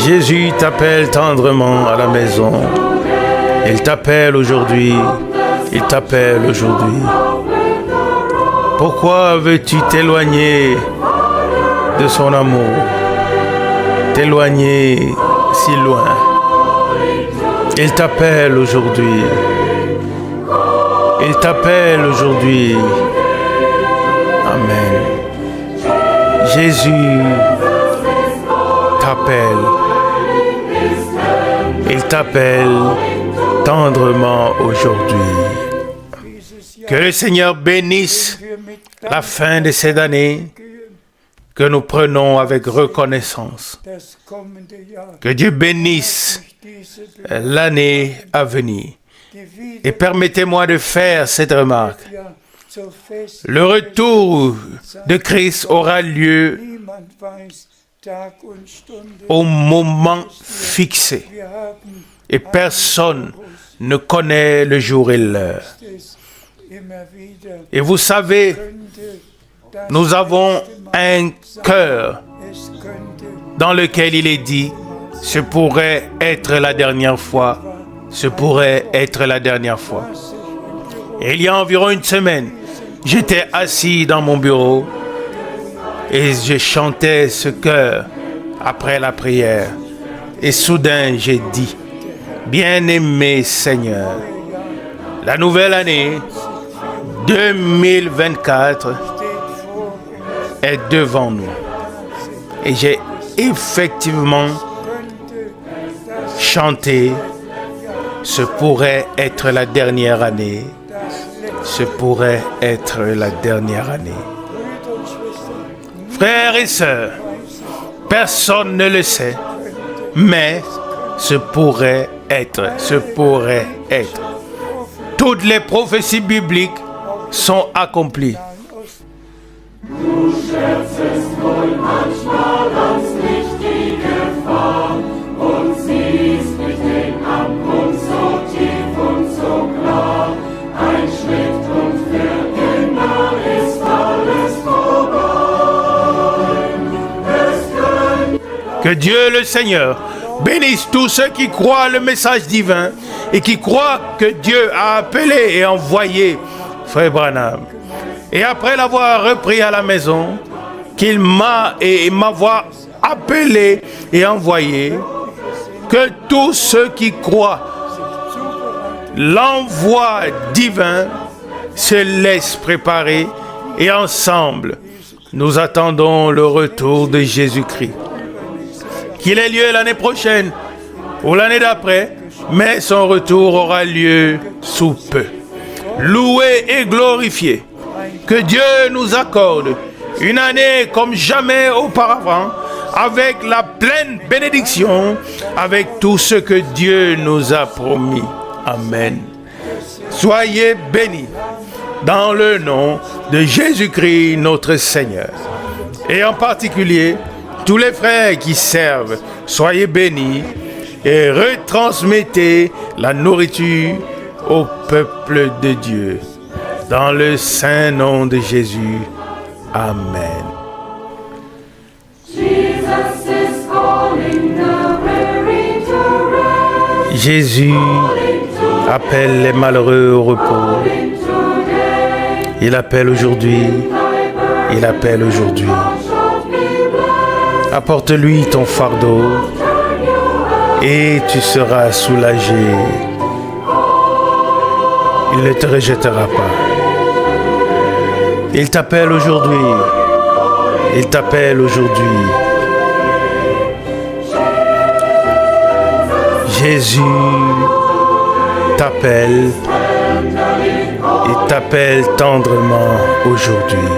Jésus t'appelle tendrement à la maison. Il t'appelle aujourd'hui. Il t'appelle aujourd'hui. Pourquoi veux-tu t'éloigner de son amour? T'éloigner si loin. Il t'appelle aujourd'hui. Il t'appelle aujourd'hui. Amen. Jésus t'appelle. Il t'appelle tendrement aujourd'hui. Que le Seigneur bénisse la fin de cette année que nous prenons avec reconnaissance. Que Dieu bénisse l'année à venir. Et permettez-moi de faire cette remarque. Le retour de Christ aura lieu au moment fixé. Et personne ne connaît le jour et l'heure. Et vous savez, nous avons un cœur dans lequel il est dit, ce pourrait être la dernière fois, ce pourrait être la dernière fois. Et il y a environ une semaine, j'étais assis dans mon bureau et je chantais ce chœur après la prière. Et soudain, j'ai dit, bien-aimé Seigneur, la nouvelle année 2024 est devant nous. Et j'ai effectivement chanté, ce pourrait être la dernière année. Ce pourrait être la dernière année. Frères et sœurs, personne ne le sait, mais ce pourrait être, ce pourrait être. Toutes les prophéties bibliques sont accomplies. Du scherzest wohl manchmal ans Licht die Gefahr und siehst nicht den Abgrund so tief und so klar. Ein Schritt und für immer ist alles vorbei. Que Dieu le Seigneur bénisse tous ceux qui croient le message divin et qui croient que Dieu a appelé et envoyé Frère Branham. Et après l'avoir repris à la maison, qu'il m'avoir appelé et envoyé, que tous ceux qui croient l'envoi divin se laissent préparer et ensemble, nous attendons le retour de Jésus-Christ. Qu'il ait lieu l'année prochaine ou l'année d'après, mais son retour aura lieu sous peu. Loué et glorifié. Que Dieu nous accorde une année comme jamais auparavant, avec la pleine bénédiction, avec tout ce que Dieu nous a promis. Amen. Soyez bénis dans le nom de Jésus-Christ notre Seigneur. Et en particulier, tous les frères qui servent, soyez bénis et retransmettez la nourriture au peuple de Dieu. Dans le saint nom de Jésus. Amen. Jésus appelle les malheureux au repos. Il appelle aujourd'hui. Il appelle aujourd'hui. Apporte-lui ton fardeau et tu seras soulagé. Il ne te rejettera pas. Il t'appelle aujourd'hui. Il t'appelle aujourd'hui. Jésus t'appelle. Il t'appelle tendrement aujourd'hui.